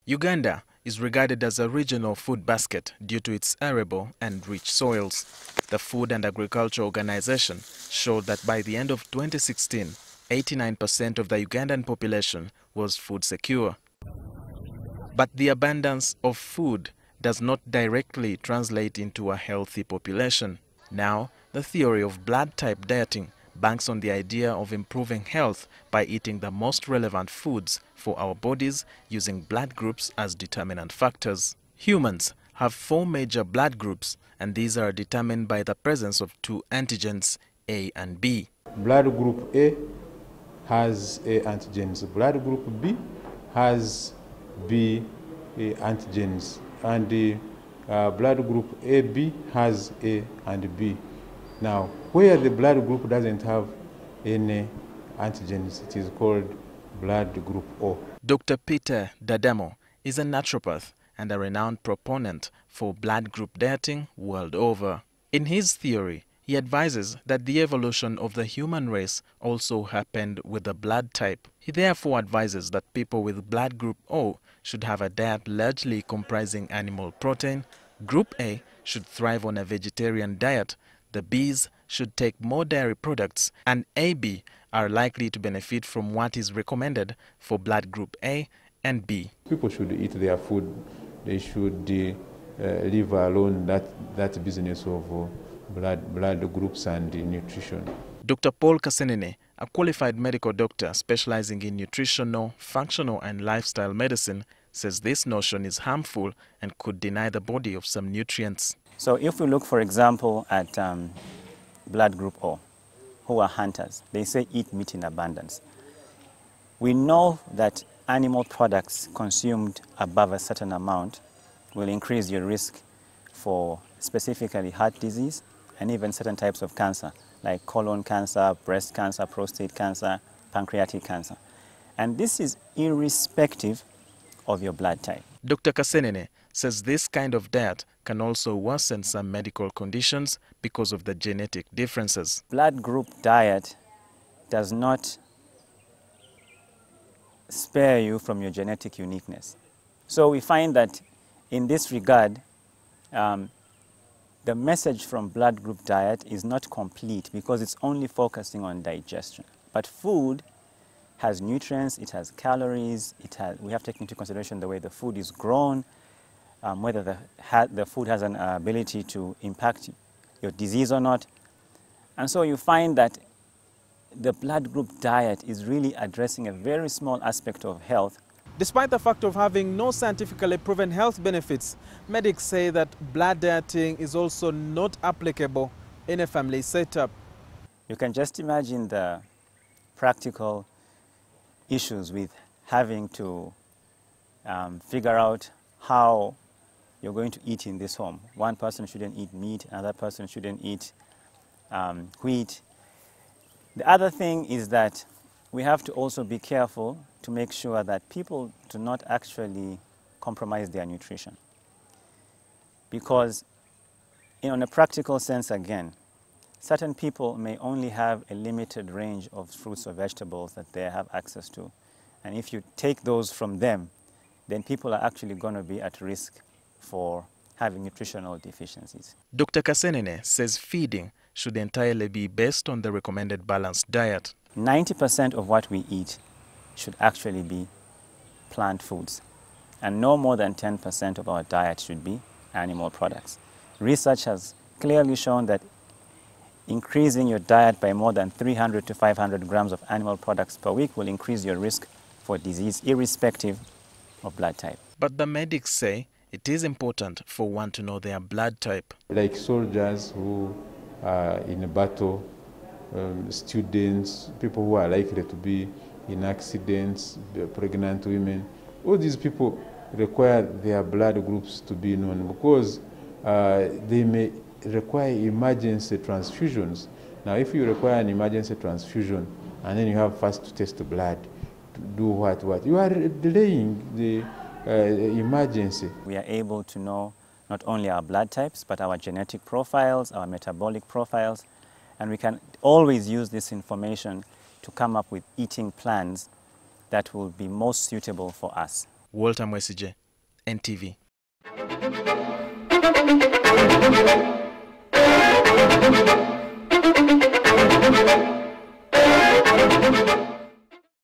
Uganda is regarded as a regional food basket due to its arable and rich soils. The Food and Agriculture Organization showed that by the end of 2016, 89% of the Ugandan population was food secure. But the abundance of food does not directly translate into a healthy population. Now, the theory of blood type dieting banks on the idea of improving health by eating the most relevant foods for our bodies using blood groups as determinant factors. Humans have 4 major blood groups, and these are determined by the presence of 2 antigens, A and B. Blood group A has A antigens. Blood group B has B antigens, and the blood group AB has A and B. Now, where the blood group doesn't have any antigens, it is called blood group O. Dr. Peter Dadamo is a naturopath and a renowned proponent for blood group dieting world over. In his theory, he advises that the evolution of the human race also happened with the blood type. He therefore advises that people with blood group O should have a diet largely comprising animal protein. Group A should thrive on a vegetarian diet. The Bs should take more dairy products, and AB are likely to benefit from what is recommended for blood group A and B. People should eat their food. They should leave alone that business of blood groups and nutrition. Dr. Paul Kasenene, a qualified medical doctor specializing in nutritional, functional and lifestyle medicine, says this notion is harmful and could deny the body of some nutrients. So if we look, for example, at blood group O, who are hunters, they say eat meat in abundance. We know that animal products consumed above a certain amount will increase your risk for specifically heart disease and even certain types of cancer, like colon cancer, breast cancer, prostate cancer, pancreatic cancer. And this is irrespective of your blood type. Dr. Kasenene says this kind of diet can also worsen some medical conditions because of the genetic differences. Blood group diet does not spare you from your genetic uniqueness. So we find that in this regard, the message from blood group diet is not complete because it's only focusing on digestion. But food has nutrients, it has calories, we have to take into consideration the way the food is grown, whether the food has an ability to impact your disease or not. And so you find that the blood group diet is really addressing a very small aspect of health. Despite the fact of having no scientifically proven health benefits, medics say that blood dieting is also not applicable in a family setup. You can just imagine the practical issues with having to figure out how you're going to eat in this home. One person shouldn't eat meat, another person shouldn't eat wheat. The other thing is that we have to also be careful to make sure that people do not actually compromise their nutrition. Because in a practical sense, again, certain people may only have a limited range of fruits or vegetables that they have access to. And if you take those from them, then people are actually going to be at risk for having nutritional deficiencies. Dr. Kasenene says feeding should entirely be based on the recommended balanced diet. 90% of what we eat should actually be plant foods, and no more than 10% of our diet should be animal products. Research has clearly shown that increasing your diet by more than 300 to 500 grams of animal products per week will increase your risk for disease irrespective of blood type. But the medics say it is important for one to know their blood type. Like soldiers who are in a battle, students, people who are likely to be in accidents, pregnant women, all these people require their blood groups to be known because they may require emergency transfusions. Now, if you require an emergency transfusion and then you have first to test the blood, to do what? You are delaying the emergency. We are able to know not only our blood types, but our genetic profiles, our metabolic profiles, and we can always use this information to come up with eating plans that will be most suitable for us. Walter Mwesije, NTV. Thank you.